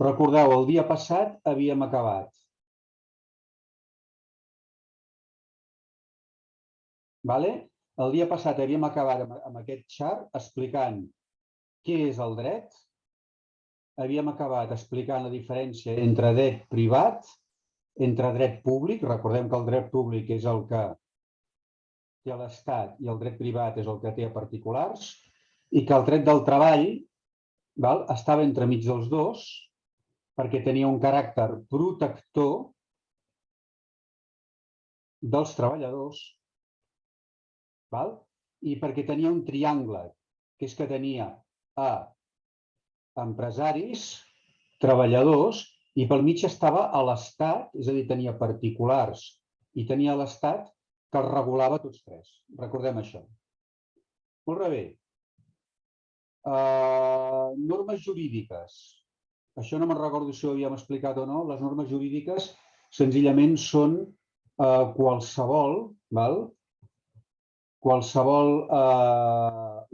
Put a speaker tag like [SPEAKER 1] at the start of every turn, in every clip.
[SPEAKER 1] Recordeu, el dia passat havíem acabat. El dia passat havíem acabat amb aquest chart explicant què és el dret. Havíem acabat explicant la diferència entre dret privat, entre dret públic. Recordem que el dret públic és el que té l'Estat i el dret privat és el que té a particulars, i que el dret del treball estava entremig dels dos perquè tenia un caràcter protector dels treballadors i perquè tenia un triangle, que és que tenia a empresaris, treballadors, i pel mig estava a l'Estat, és a dir, tenia particulars i tenia l'Estat que els regulava tots tres. Recordem això. Molt bé. Normes jurídiques. Això no me'n recordo si ho havíem explicat o no. Les normes jurídiques senzillament són qualsevol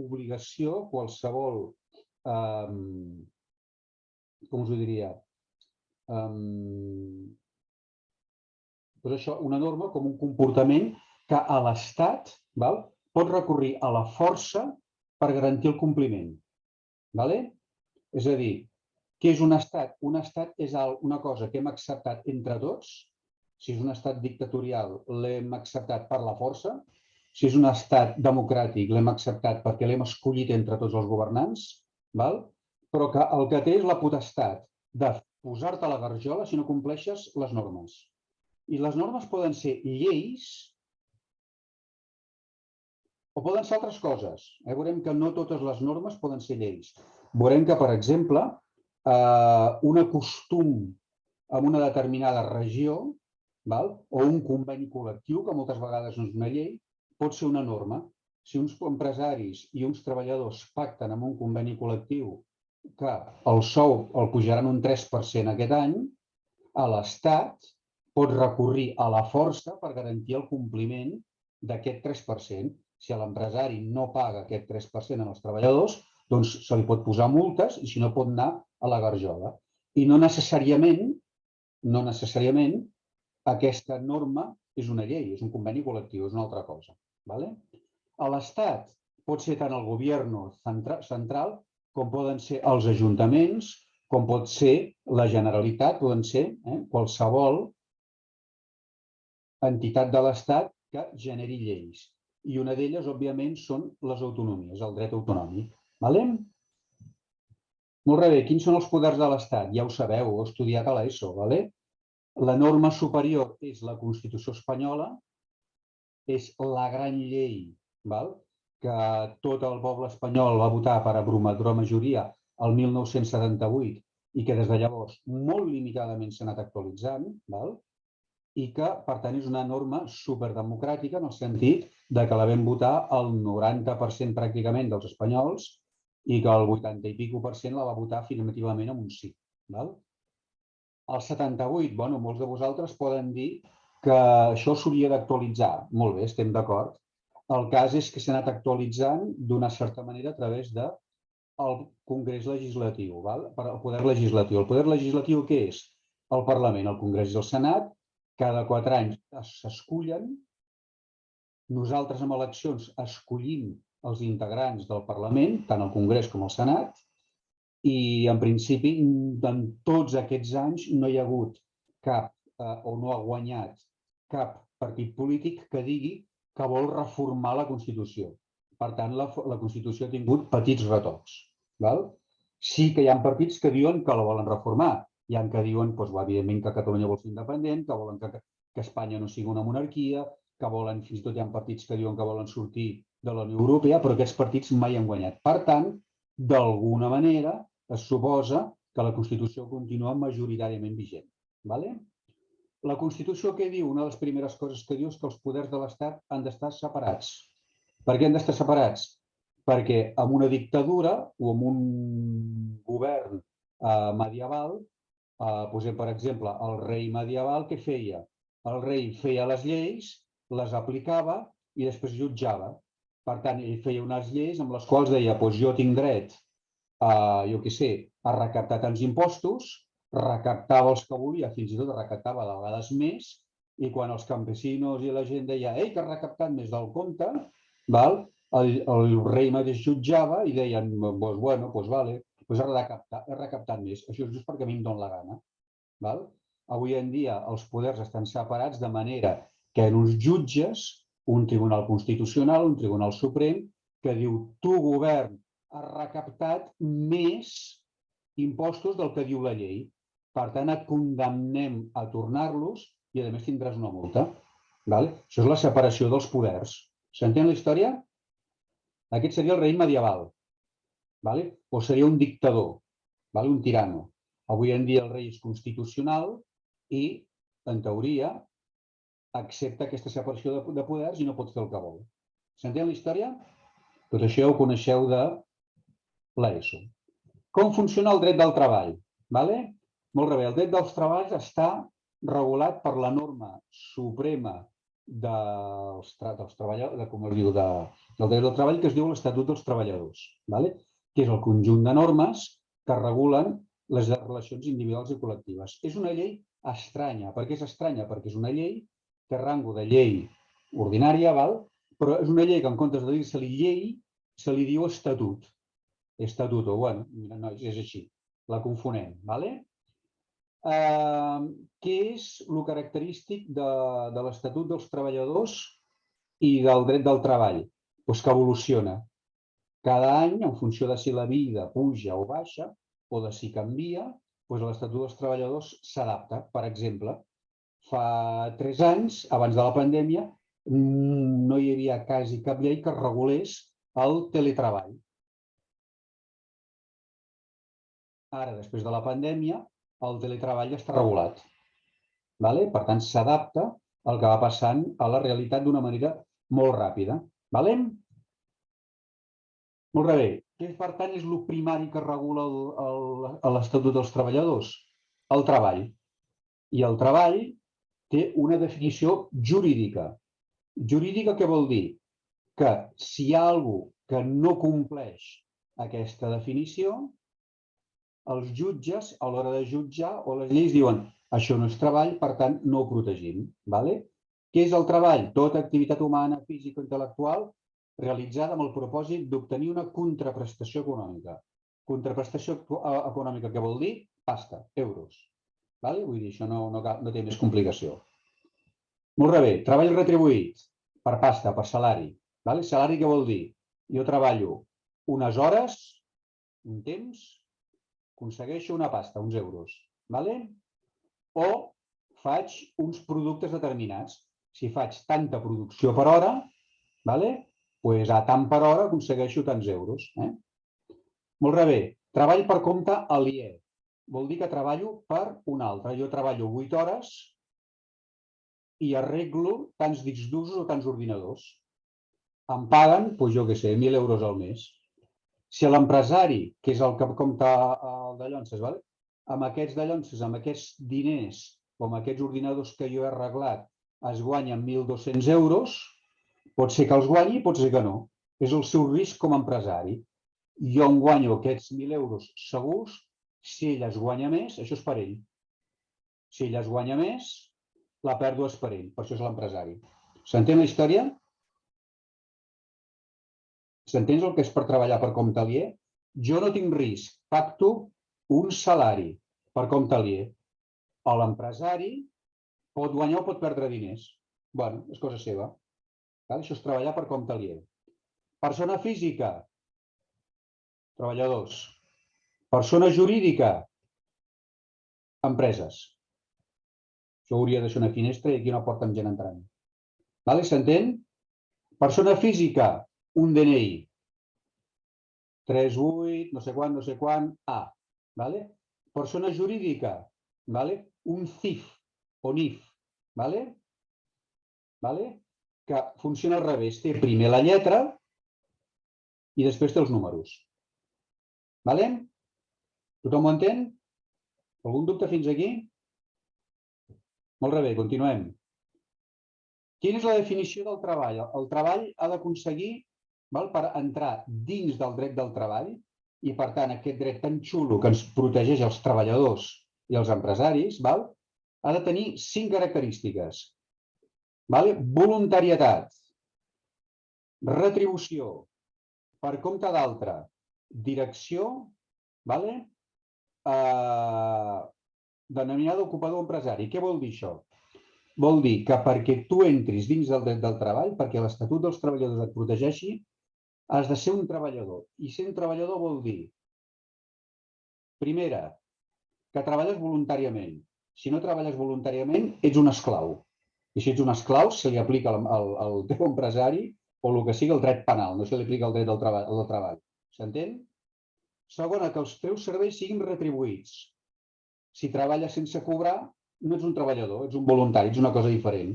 [SPEAKER 1] obligació, qualsevol, com us ho diria, doncs això, una norma com un comportament que a l'Estat pot recórrer a la força per garantir el compliment. És a dir, què és un estat? Un estat és una cosa que hem acceptat entre tots. Si és un estat dictatorial, l'hem acceptat per la força. Si és un estat democràtic, l'hem acceptat perquè l'hem escollit entre tots els governants. Però que el que té és la potestat de posar-te a la garjola si no compleixes les normes. I les normes poden ser lleis o poden ser altres coses. Veurem que no totes les normes poden ser lleis. Veurem que, per exemple, un costum en una determinada regió o un conveni col·lectiu, que moltes vegades no és una llei, pot ser una norma. Si uns empresaris i uns treballadors pacten amb un conveni col·lectiu que el sou el pujaran un 3% aquest any, l'Estat pot recórrer a la força per garantir el compliment d'aquest 3%. Si l'empresari no paga aquest 3% als treballadors, doncs se li pot posar multes i si no pot anar a la garjola. I no necessàriament aquesta norma és una llei, és un conveni col·lectiu, és una altra cosa. A l'Estat pot ser tant el govern central com poden ser els ajuntaments, com pot ser la Generalitat, poden ser qualsevol entitat de l'Estat que generi lleis. I una d'elles, òbviament, són les autonomies, el dret autonòmic. Molt bé, quins són els poders de l'Estat? Ja ho sabeu, ho heu estudiat a l'ESO. La norma superior és la Constitució espanyola, és la gran llei que tot el poble espanyol va votar per abrumadora majoria el 1978 i que des de llavors molt limitadament s'ha anat actualitzant, i que, per tant, és una norma superdemocràtica en el sentit que la vam votar el 90% pràcticament dels espanyols i que el 80 i escaig % la va votar afirmativament amb un sí. El 78, molts de vosaltres poden dir que això s'hauria d'actualitzar. Molt bé, estem d'acord. El cas és que s'ha anat actualitzant d'una certa manera a través del Congrés Legislatiu, el poder legislatiu. El poder legislatiu què és? El Parlament, el Congrés i el Senat. Cada 4 anys s'escullen. Nosaltres amb eleccions escollim els integrants del Parlament, tant el Congrés com el Senat, i en principi en tots aquests anys no hi ha hagut cap o no ha guanyat cap partit polític que digui que vol reformar la Constitució. Per tant, la Constitució ha tingut petits retocs. Sí que hi ha partits que diuen que la volen reformar. Hi ha que diuen, evidentment, que Catalunya vol ser independent, que volen que Espanya no sigui una monarquia, que volen, fins i tot hi ha partits que diuen que volen sortir de la Unió Europea, però aquests partits mai han guanyat. Per tant, d'alguna manera, es suposa que la Constitució continua majoritàriament vigent. La Constitució què diu? Una de les primeres coses que diu és que els poders de l'Estat han d'estar separats. Per què han d'estar separats? Perquè en una dictadura o en un govern medieval, posem per exemple el rei medieval, què feia? El rei feia les lleis, les aplicava i després jutjava. Per tant, ell feia unes lleis amb les quals deia jo tinc dret a recaptar tants impostos recaptava els que volia, fins i tot recaptava de vegades més, i quan els campesinos i la gent deia «Ei, que has recaptat més del compte», el rei mateix jutjava i deien «Pues bueno, pues vale, pues he recaptat més, això és just perquè a mi em dóna la gana». Avui en dia els poders estan separats de manera que en uns jutges, un tribunal constitucional, un tribunal suprem, que diu tu, govern, has recaptat més impostos del que diu la llei. Per tant, et condemnem a tornar-los i, a més, tindràs una multa. Això és la separació dels poders. S'entén la història? Aquest seria el rei medieval. O seria un dictador, un tirano. Avui en dia el rei és constitucional i, en teoria, accepta aquesta separació de poders i no pot fer el que vol. S'entén la història? Tot això ja ho coneixeu de l'ESO. Com funciona el dret del treball? Molt bé, el dret dels treballs està regulat per la norma suprema del dret del treball que es diu l'Estatut dels Treballadors, que és el conjunt de normes que regulen les relacions individuals i col·lectives. És una llei estranya. Per què és estranya? Perquè és una llei que té rang de llei ordinària, però és una llei que en comptes de dir-se-li llei, se li diu estatut. Estatuto, bueno, nois, és així. La confonem, Què és el característic de l'Estatut dels Treballadors i del dret del treball? Doncs que evoluciona. Cada any, en funció de si la vida puja o baixa, o de si canvia, l'Estatut dels Treballadors s'adapta. Per exemple, fa 3 anys, abans de la pandèmia, no hi havia quasi cap llei que regulés el teletreball. Ara, després de la pandèmia, el teletreball ja està regulat. Per tant, s'adapta al que va passant a la realitat d'una manera molt ràpida. Molt bé. Què, per tant, és el primari que regula l'Estatut dels Treballadors? El treball. I el treball té una definició jurídica. Jurídica què vol dir? Que si hi ha alguna cosa que no compleix aquesta definició, els jutges, a l'hora de jutjar, o les lleis diuen això no és treball, per tant, no ho protegim. Què és el treball? Tota activitat humana, física o intel·lectual realitzada amb el propòsit d'obtenir una contraprestació econòmica. Contraprestació econòmica, què vol dir? Pasta, euros. Vull dir, això no té més complicació. Molt bé, treball retribuït per pasta, per salari. Salari què vol dir? Jo treballo unes hores, un temps, aconsegueixo una pasta, uns euros. O faig uns productes determinats. Si faig tanta producció per hora, doncs a tant per hora aconsegueixo tants euros. Molt bé, treball per compte aliè. Vol dir que treballo per un altre. Jo treballo 8 hores i arreglo tants discs durs o tants ordinadors. Em paguen, doncs jo què sé, 1.000 euros al mes. Si l'empresari, que és el que compta el de llonces, amb aquests de llonces, amb aquests diners o amb aquests ordinadors que jo he arreglat es guanyen 1.200 euros, pot ser que els guanyi, pot ser que no. És el seu risc com a empresari. Jo em guanyo aquests 1.000 euros segurs, si ell es guanya més, això és per ell. Si ell es guanya més, la pèrdua és per ell, per això és l'empresari. S'entén la història? S'entén el que és per treballar per compte aliè? Jo no tinc risc, pacto un salari per compte aliè. O l'empresari pot guanyar o pot perdre diners. Bé, és cosa seva. Això és treballar per compte aliè. Persona física, treballadors. Persona jurídica, empreses. Això hauria de ser una finestra i aquí una porta amb gent entrant. S'entén? Persona física, un DNI. 38, no sé quant, A. Persona jurídica, un CIF o NIF, que funciona al revés. Té primer la lletra i després té els números. Tothom ho entén? Algun dubte fins aquí? Molt bé, continuem. Quina és la definició del treball? El treball ha d'aconseguir, per entrar dins del dret del treball, i per tant aquest dret tan xulo que ens protegeix els treballadors i els empresaris, ha de tenir 5 característiques. Voluntarietat, retribució, per compte d'altre, direcció, denominada ocupador empresari. Què vol dir això? Vol dir que perquè tu entris dins del dret del treball, perquè l'Estatut dels Treballadors et protegeixi, has de ser un treballador. I ser un treballador vol dir, primera, que treballes voluntàriament. Si no treballes voluntàriament, ets un esclau. I si ets un esclau, se li aplica al teu empresari o el que sigui el dret penal, no se li aplica el dret del treball. S'entén? Segona, que els teus serveis siguin retribuïts. Si treballes sense cobrar, no ets un treballador, ets un voluntari, ets una cosa diferent.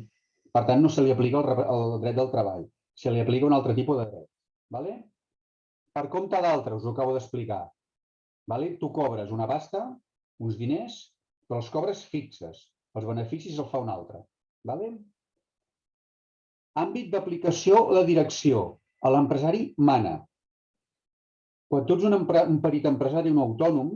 [SPEAKER 1] Per tant, no se li aplica el dret del treball, se li aplica un altre tipus de dret. Per compte d'altre, us ho acabo d'explicar. Tu cobres una pasta, uns diners, però els cobres fixes. Els beneficis els fa un altre. Àmbit d'aplicació, la direcció. L'empresari mana. Quan tu ets un petit empresari, un autònom,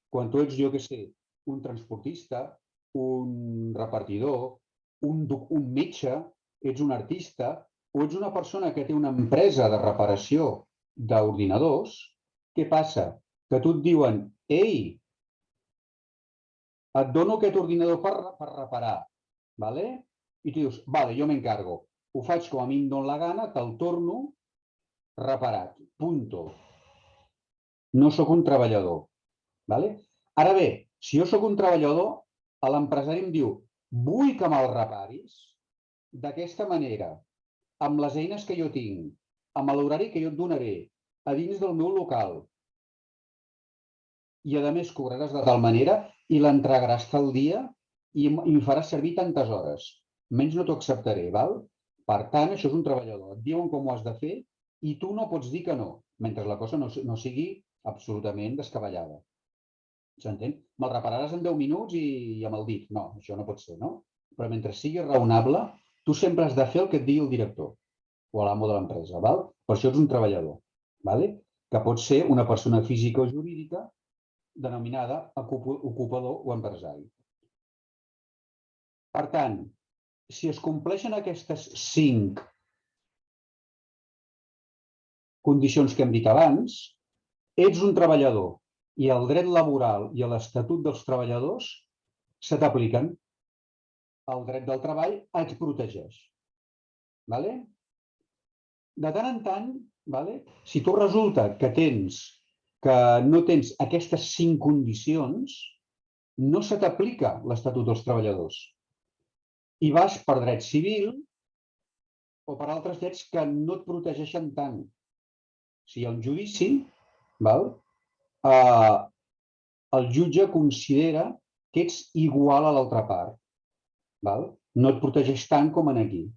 [SPEAKER 1] quan tu ets, jo què sé, un transportista, un repartidor, un metge, ets un artista, o ets una persona que té una empresa de reparació d'ordinadors, què passa? Que tu et diuen, ei, et dono aquest ordinador per reparar, i tu dius, vale, jo m'encargo, ho faig com a mi em dóna la gana, te'l torno reparat, punto. No sóc un treballador. Ara bé, si jo sóc un treballador, l'empresari em diu, vull que me'l reparis d'aquesta manera, amb les eines que jo tinc, amb l'horari que jo et donaré, a dins del meu local. I a més cobraràs de tal manera i l'entregaràs tal dia i em faràs servir tantes hores. Menys no t'ho acceptaré, val? Per tant, això és un treballador. Et diuen com ho has de fer i tu no pots dir que no, mentre la cosa no sigui absolutament descabellada. S'entén? Me'l repararàs en 10 minuts i amb el dit. No, això no pot ser, no? Però mentre sigui raonable, tu sempre has de fer el que et digui el director o l'amo de l'empresa, val? Per això ets un treballador, que pot ser una persona física o jurídica denominada ocupador o empresari. Per tant, si es compleixen aquestes 5 condicions que hem dit abans, ets un treballador i el dret laboral i l'Estatut dels Treballadors se t'apliquen. El dret del treball et protegeix. De tant en tant, si tu resulta que no tens aquestes 5 condicions, no se t'aplica l'Estatut dels Treballadors. I vas per dret civil o per altres drets que no et protegeixen tant. Si hi ha un judici, el jutge considera que ets igual a l'altra part. No et protegeix tant com aquí.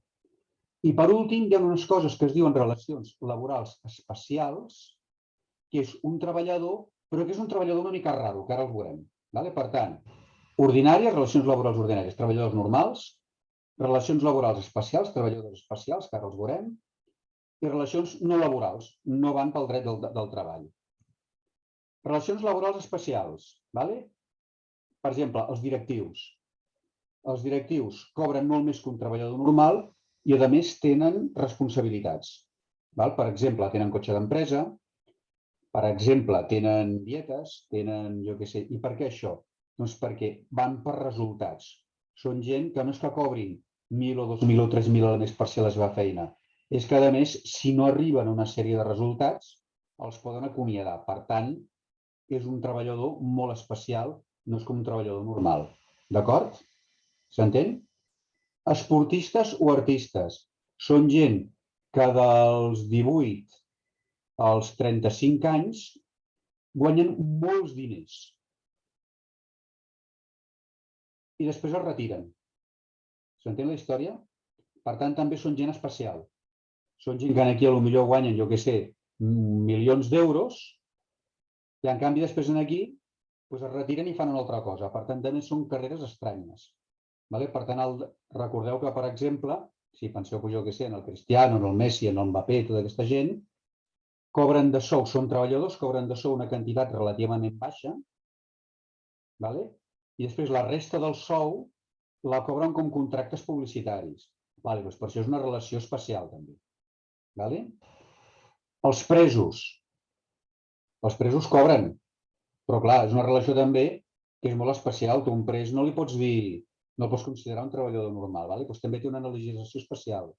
[SPEAKER 1] I per últim, hi ha unes coses que es diuen relacions laborals especials, que és un treballador, però que és un treballador una mica raro, que ara els veurem. Per tant, ordinàries, relacions laborals ordinàries, treballadors normals, relacions laborals especials, treballadors especials, que ara els veurem, i relacions no laborals, no van pel dret del treball. Relacions laborals especials. Per exemple, els directius. Els directius cobren molt més que un treballador normal i, a més, tenen responsabilitats. Per exemple, tenen cotxe d'empresa, per exemple, tenen dietes, tenen, jo què sé. I per què això? Doncs perquè van per resultats. Són gent que no és que cobrin 1.000 o 2.000 o 3.000 al mes per ser la seva feina. És que, a més, si no arriben a una sèrie de resultats, els poden acomiadar. Per tant, és un treballador molt especial, no és com un treballador normal. D'acord? S'entén? Esportistes o artistes. Són gent que dels 18 als 35 anys guanyen molts diners. I després es retiren. S'entén la història? Per tant, també són gent especial. Són gent que aquí potser guanyen, jo què sé, milions d'euros i en canvi després aquí es retiren i fan una altra cosa. Per tant, també són carreres estranyes. Per tant, recordeu que, per exemple, si penseu, jo què sé, en el Cristiano, en el Messi, en el Mbappé, tota aquesta gent, cobren de sou, són treballadors, cobren de sou una quantitat relativament baixa, i després la resta del sou la cobren com contractes publicitaris. Per això és una relació especial, també. Els presos. Els presos cobren, però clar, és una relació també que és molt especial. Tu un pres no li pots dir, no el pots considerar un treballador normal, doncs també té una legislació especial.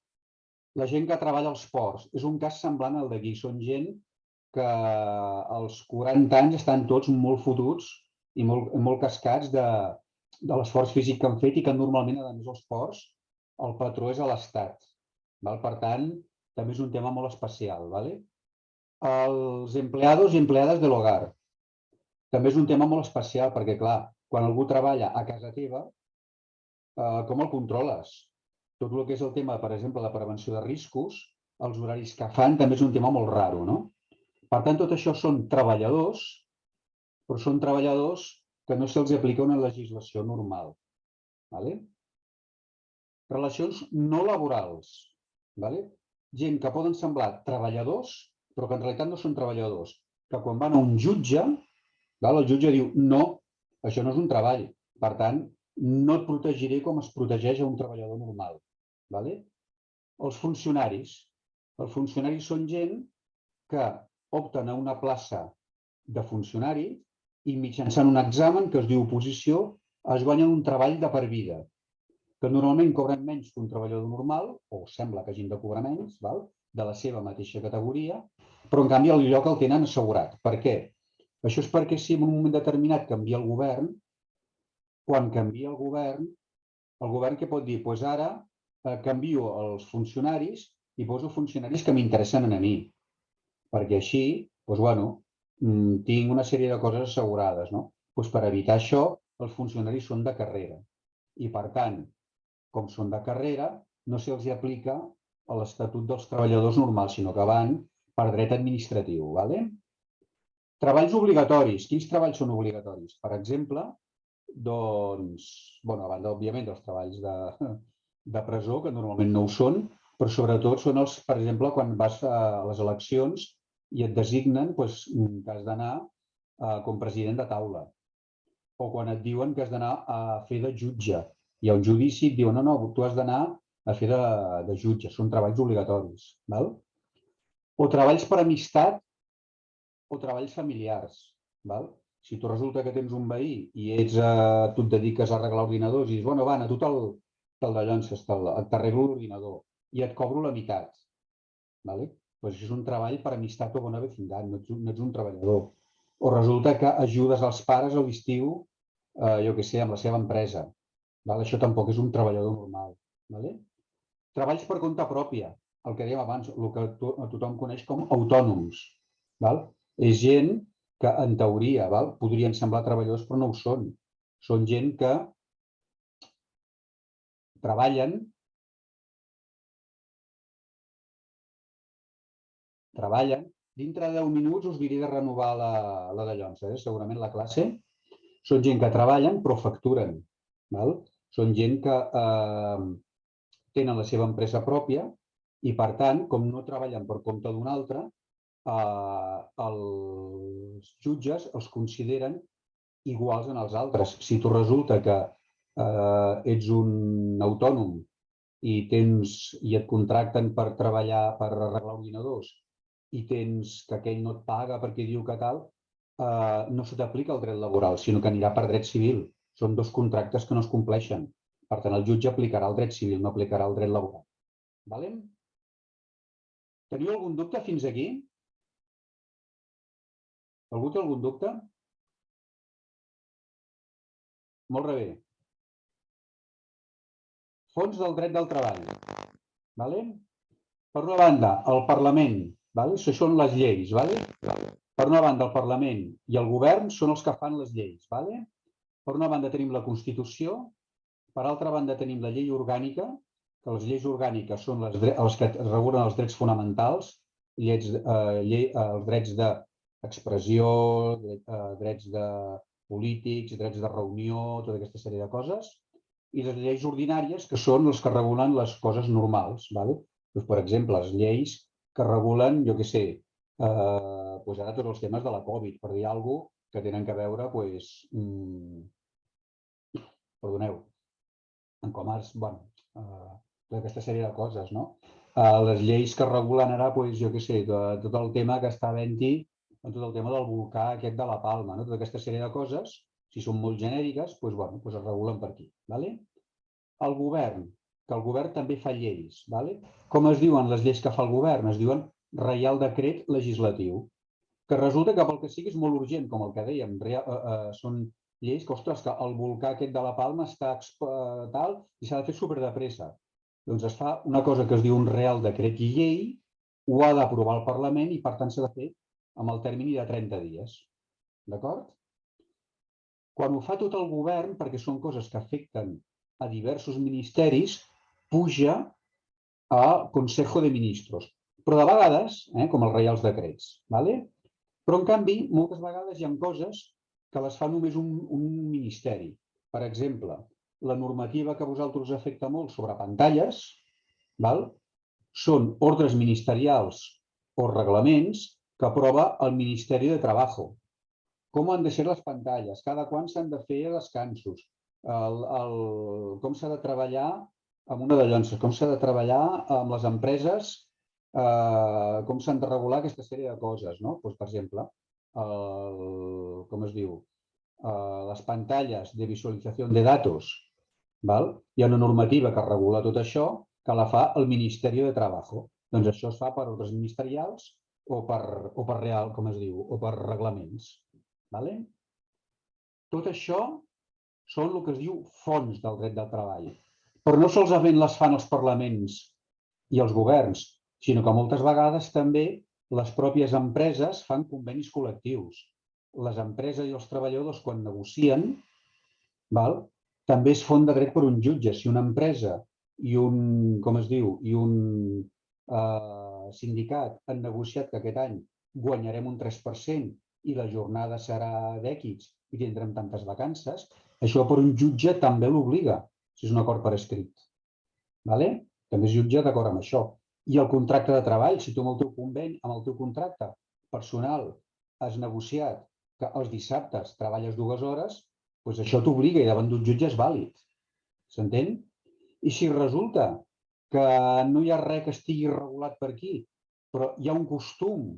[SPEAKER 1] La gent que treballa als ports, és un cas semblant al d'aquí. Són gent que als 40 anys estan tots molt fotuts i molt cascats de l'esforç físic que han fet i que normalment, a més, als ports, el patró és a l'Estat. Per tant, també és un tema molt especial. Els empleados i empleades de l'hogar. També és un tema molt especial perquè, clar, quan algú treballa a casa teva, com el controles? Tot el que és el tema, per exemple, de prevenció de riscos, els horaris que fan, també és un tema molt raro, no? Per tant, tot això són treballadors, però són treballadors que no se'ls aplica una legislació normal. Relacions no laborals. Gent que poden semblar treballadors, però que en realitat no són treballadors. Que quan van a un jutge, el jutge diu, no, això no és un treball. Per tant, no et protegiré com es protegeix a un treballador normal. Els funcionaris. Els funcionaris són gent que opten a una plaça de funcionari i mitjançant un examen que es diu oposició es guanyen un treball de per vida, que normalment cobren menys que un treballador normal, o sembla que hagin de cobrar menys, de la seva mateixa categoria, però en canvi el lloc el tenen assegurat. Per què? Això és perquè si en un moment determinat canvia el govern, quan canvia el govern què pot dir? Doncs ara canvio els funcionaris i poso funcionaris que m'interessen a mi, perquè així, tinc una sèrie de coses assegurades. Per evitar això, els funcionaris són de carrera. I, per tant, com són de carrera, no se'ls aplica a l'Estatut dels Treballadors normals, sinó que van per dret administratiu. Treballs obligatoris. Quins treballs són obligatoris? Per exemple, a banda, òbviament, dels treballs de presó, que normalment no ho són, però sobretot són els, per exemple, quan vas a les eleccions i et designen que has d'anar com president de taula, o quan et diuen que has d'anar a fer de jutge. Hi ha un judici i et diuen, no, tu has d'anar a fer de jutge. Són treballs obligatoris. O treballs per amistat o treballs familiars. Si tu resulta que tens un veí i tu et dediques a arreglar ordinadors i dius, bueno, va, tu te'l dallonses, t'arreglo l'ordinador i et cobro la meitat. Doncs això és un treball per amistat o bona vecindad, no ets un treballador. O resulta que ajudes els pares a l'estiu, jo què sé, amb la seva empresa. Això tampoc és un treballador normal. Treballs per compte pròpia, el que dèiem abans, el que tothom coneix com autònoms. És gent que, en teoria, podrien semblar treballadors, però no ho són. Són gent que treballen dintre de 10 minuts us diré de renovar la dallonsa, segurament la classe. Són gent que treballen però facturen. Són gent que tenen la seva empresa pròpia i, per tant, com no treballen per compte d'un altre, els jutges els consideren iguals en els altres. Si tu resulta que ets un autònom i et contracten per treballar, per arreglar ordinadors, i tens que aquell no et paga perquè diu que tal, no se t'aplica el dret laboral, sinó que anirà per dret civil. Són dos contractes que no es compleixen. Per tant, el jutge aplicarà el dret civil, no aplicarà el dret laboral. Teniu algun dubte fins aquí? Algú té algun dubte? Molt bé. Fons del dret del treball. Per una banda, el Parlament. Això són les lleis. Per una banda, el Parlament i el Govern són els que fan les lleis. Per una banda tenim la Constitució, per altra banda tenim la llei orgànica, que les lleis orgàniques són les que regulen els drets fonamentals, els drets d'expressió, drets de polítics, drets de reunió, tota aquesta sèrie de coses, i les lleis ordinàries, que són les que regulen les coses normals. Per exemple, les lleis que regulen, jo què sé, ara tots els temes de la Covid, per dir alguna cosa que tenen a veure perdoneu, en comerç, bueno, tota aquesta sèrie de coses, no? Les lleis que regulen ara, jo què sé, tot el tema que està havent-hi, tot el tema del volcà aquest de la Palma, tota aquesta sèrie de coses, si són molt genèriques, es regulen per aquí. El govern, que el govern també fa lleis. Com es diuen les lleis que fa el govern? Es diuen Reial Decret Legislatiu, que resulta que pel que sigui és molt urgent, com el que dèiem, són lleis que, ostres, que el volcà aquest de la Palma està tal i s'ha de fer super de pressa. Doncs es fa una cosa que es diu un Real Decret Llei, ho ha d'aprovar el Parlament i, per tant, s'ha de fer amb el termini de 30 dies. D'acord? Quan ho fa tot el govern, perquè són coses que afecten a diversos ministeris, puja al Consejo de Ministros. Però de vegades, com els Reials Decrets, però en canvi, moltes vegades hi ha coses que les fa només un ministeri. Per exemple, la normativa que a vosaltres us afecta molt sobre pantalles són ordres ministerials o reglaments que aprova el Ministeri de Trabajo. Com han de ser les pantalles, cada quan s'han de fer descansos, com s'ha de treballar amb una de llonces, com s'ha de treballar amb les empreses, com s'han de regular aquesta sèrie de coses. Per exemple, com es diu, les pantalles de visualització de datos. Hi ha una normativa que regula tot això que la fa el Ministeri de Trabajo. Doncs això es fa per ordres ministerials o per real, com es diu, o per reglaments. Tot això són el que es diu fonts del dret del treball. Però no solament les fan els parlaments i els governs, sinó que moltes vegades també les pròpies empreses fan convenis col·lectius. Les empreses i els treballadors, quan negocien, també és font de dret per un jutge. Si una empresa i un sindicat han negociat que aquest any guanyarem un 3% i la jornada serà d'X i tindrem tantes vacances, això per un jutge també l'obliga, si és un acord per escrit. També es jutja d'acord amb això. I el contracte de treball, si tu amb el teu conveni, amb el teu contracte personal has negociat que els dissabtes treballes 2 hores, doncs això t'obliga i davant d'un jutge és vàlid. S'entén? I si resulta que no hi ha res que estigui regulat per aquí, però hi ha un costum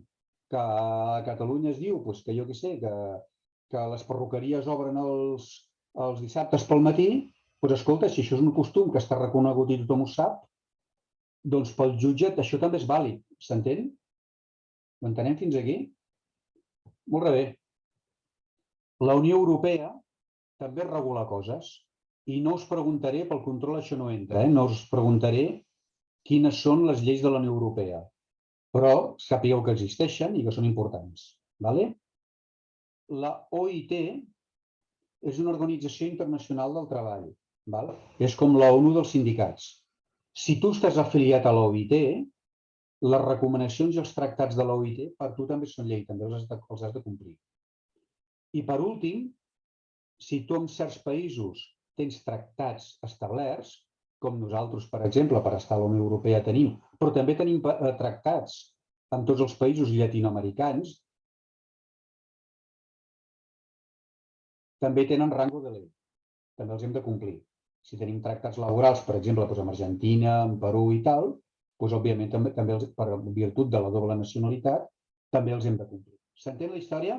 [SPEAKER 1] que a Catalunya es diu que jo què sé, que les perruqueries obren els dissabtes pel matí, doncs escolta, si això és un costum que està reconegut i tothom ho sap, doncs pel jutge això també és vàlid. S'entén? Ho entenem fins aquí? Molt bé. La Unió Europea també regula coses i no us preguntaré, pel control això no entra, no us preguntaré quines són les lleis de la Unió Europea, però sapigueu que existeixen i que són importants. La OIT és una organització internacional del treball. És com la ONU dels sindicats. Si tu estàs afiliat a l'OIT, les recomanacions i els tractats de l'OIT per tu també són llei, també els has de complir. I per últim, si tu en certs països tens tractats establerts, com nosaltres, per exemple, per estar a la Unió Europea tenim, però també tenim tractats amb tots els països llatinoamericans, també tenen rango de ley, també els hem de complir. Si tenim tractats laborals, per exemple, amb Argentina, amb Perú i tal, doncs, òbviament, també per virtut de la doble nacionalitat, també els hem de complir. S'entén la història?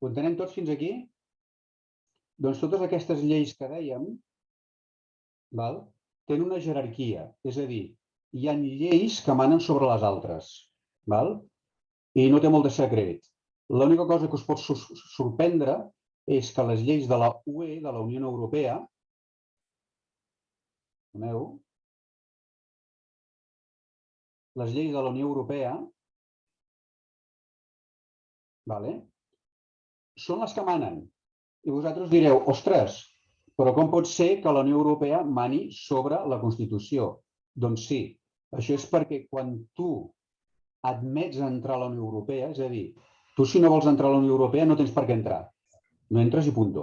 [SPEAKER 1] Ho entenem tots fins aquí? Doncs totes aquestes lleis que dèiem tenen una jerarquia, és a dir, hi ha lleis que manen sobre les altres i no té molt de secret. L'única cosa que us pot sorprendre és que les lleis de la UE, de la Unió Europea, les lleis de la Unió Europea són les que manen. I vosaltres direu, ostres, però com pot ser que la Unió Europea mani sobre la Constitució? Doncs sí, això és perquè quan tu admets entrar a la Unió Europea, és a dir, tu si no vols entrar a la Unió Europea no tens per què entrar. No entres i punt.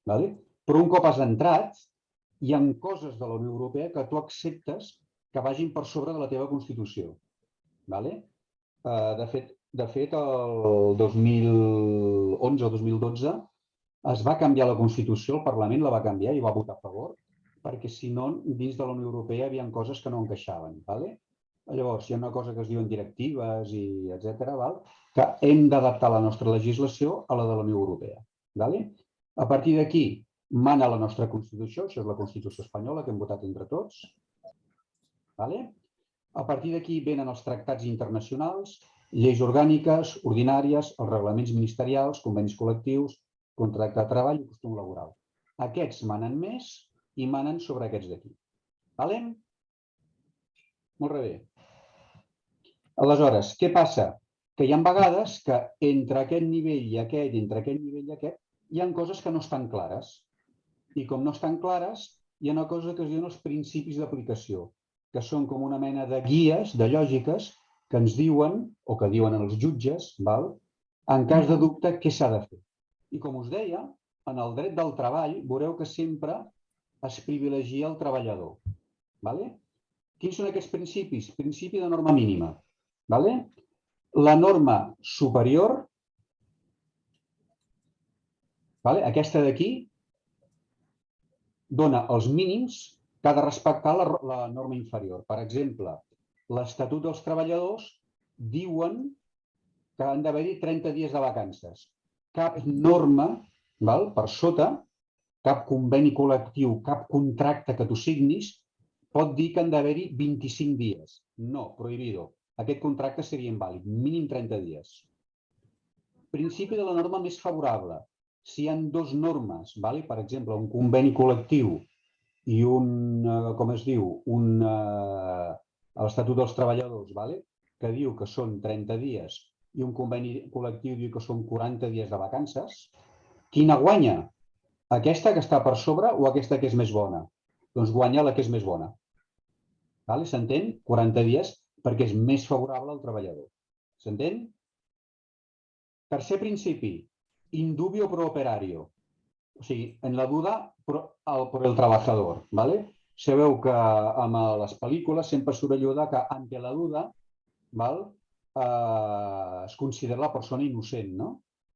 [SPEAKER 1] Però un cop has entrat, hi ha coses de la Unió Europea que tu acceptes que vagin per sobre de la teva Constitució. De fet, el 2011 o 2012 es va canviar la Constitució, el Parlament la va canviar i va votar a favor, perquè si no, dins de la Unió Europea hi havia coses que no encaixaven. Llavors, hi ha una cosa que es diuen directives i etc., que hem d'adaptar la nostra legislació a la de la Unió Europea. A partir d'aquí, mana la nostra Constitució, això és la Constitució espanyola que hem votat entre tots. A partir d'aquí venen els tractats internacionals, lleis orgàniques, ordinàries, els reglaments ministerials, convenis col·lectius, contracte de treball i costum laboral. Aquests manen més i manen sobre aquests d'aquí. Molt bé. Aleshores, què passa? Que hi ha vegades que entre aquest nivell i aquest, entre aquest nivell i aquest, hi ha coses que no estan clares. I com no estan clares, hi ha una cosa que es diuen els principis d'aplicació, que són com una mena de guies, de lògiques, que ens diuen, o que diuen els jutges, en cas de dubte, què s'ha de fer. I com us deia, en el dret del treball veureu que sempre es privilegia el treballador. Quins són aquests principis? Principi de norma mínima. La norma superior, aquesta d'aquí, dona els mínims que ha de respectar la norma inferior. Per exemple, l'Estatut dels Treballadors diuen que han d'haver-hi 30 dies de vacances. Cap norma, per sota, cap conveni col·lectiu, cap contracte que tu signis, pot dir que han d'haver-hi 25 dies. No, prohibido. Aquest contracte seria invàlid, mínim 30 dies. Principi de la norma més favorable. Si hi ha dues normes, per exemple, un conveni col·lectiu i l'Estatut dels Treballadors, que diu que són 30 dies i un conveni col·lectiu diu que són 40 dies de vacances, quina guanya? Aquesta que està per sobre o aquesta que és més bona? Doncs guanya la que és més bona. S'entén? 40 dies perquè és més favorable al treballador. S'entén? Tercer principi, in dubio pro operario. O sigui, en la duda por el trabajador. Sabeu que amb les pel·lícules sempre surt allò que ante la duda es considera la persona innocent.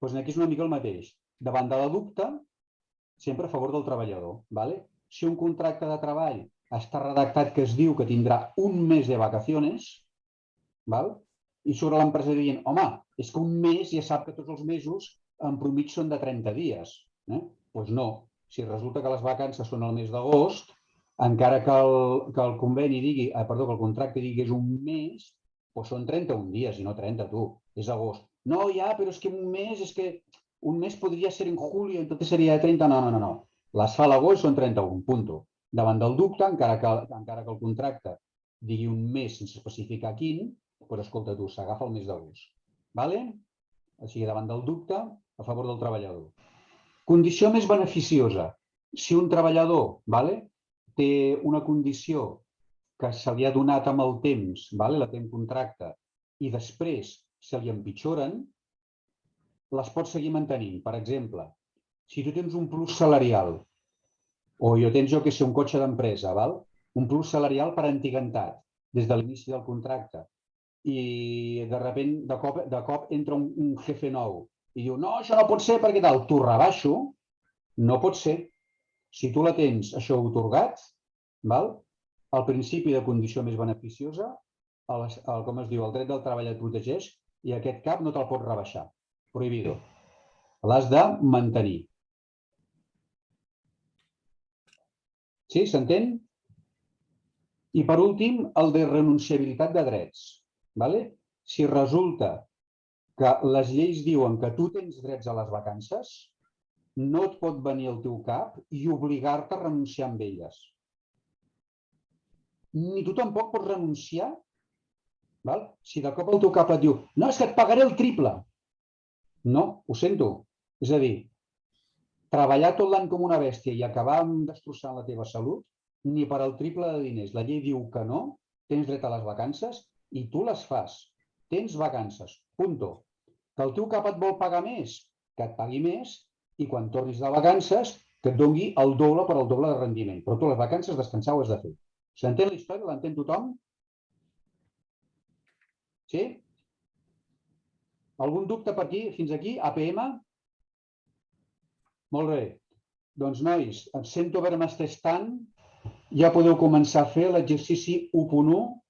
[SPEAKER 1] Doncs aquí és una mica el mateix. Davant de la dubte, sempre a favor del treballador. Si un contracte de treball està redactat que es diu que tindrà un mes de vacaciones, i sobre l'empresa dient, home, és que un mes ja sap que tots els mesos en promig són de 30 dies. Doncs no. Si resulta que les vacances són al mes d'agost, encara que el conveni digui, perdó, que el contracte digui que és un mes, doncs són 31 dies i no 30, tu. És agost. No, ja, però és que un mes podria ser en julio, entonces seria de 30. No. Les fa a l'agost són 31, punto. Davant del dubte, encara que el contracte digui un mes sense especificar quin, doncs escolta tu, s'agafa el mes d'agost. O sigui, davant del dubte, a favor del treballador. Condició més beneficiosa. Si un treballador té una condició que se li ha donat amb el temps, la té en contracte, i després se li empitjoren, les pots seguir mantenint. Per exemple, si tu tens un plus salarial, o tens, un cotxe d'empresa, un plus salarial per antiguitat, des de l'inici del contracte, i de cop entra un jefe nou i diu, no, això no pot ser perquè tal, t'ho rebaixo, no pot ser. Si tu la tens això atorgat, el principi de condició més beneficiosa, com es diu, el dret del treball et protegeix i aquest cap no te'l pot rebaixar. Prohibido. L'has de mantenir. Sí, s'entén? I per últim, el de renunciabilitat de drets. Si resulta que les lleis diuen que tu tens drets a les vacances, no et pot venir al teu cap i obligar-te a renunciar amb elles. Ni tu tampoc pots renunciar si de cop el teu cap et diu no, és que et pagaré el triple. No, ho sento. És a dir, treballar tot l'any com una bèstia i acabar destrossant la teva salut, ni per al triple de diners. La llei diu que no, tens dret a les vacances i tu les fas. Tens vacances, punto. Que el teu cap et vol pagar més, que et pagui més i quan tornis de vacances que et doni el doble per al doble de rendiment. Però tu les vacances descansar ho has de fer. S'entén la història? L'entén tothom? Sí? Algun dubte per aquí, fins aquí? APM? Molt bé. Doncs, nois, em sento haver-me estès tant. Ja podeu començar a fer l'exercici 1.1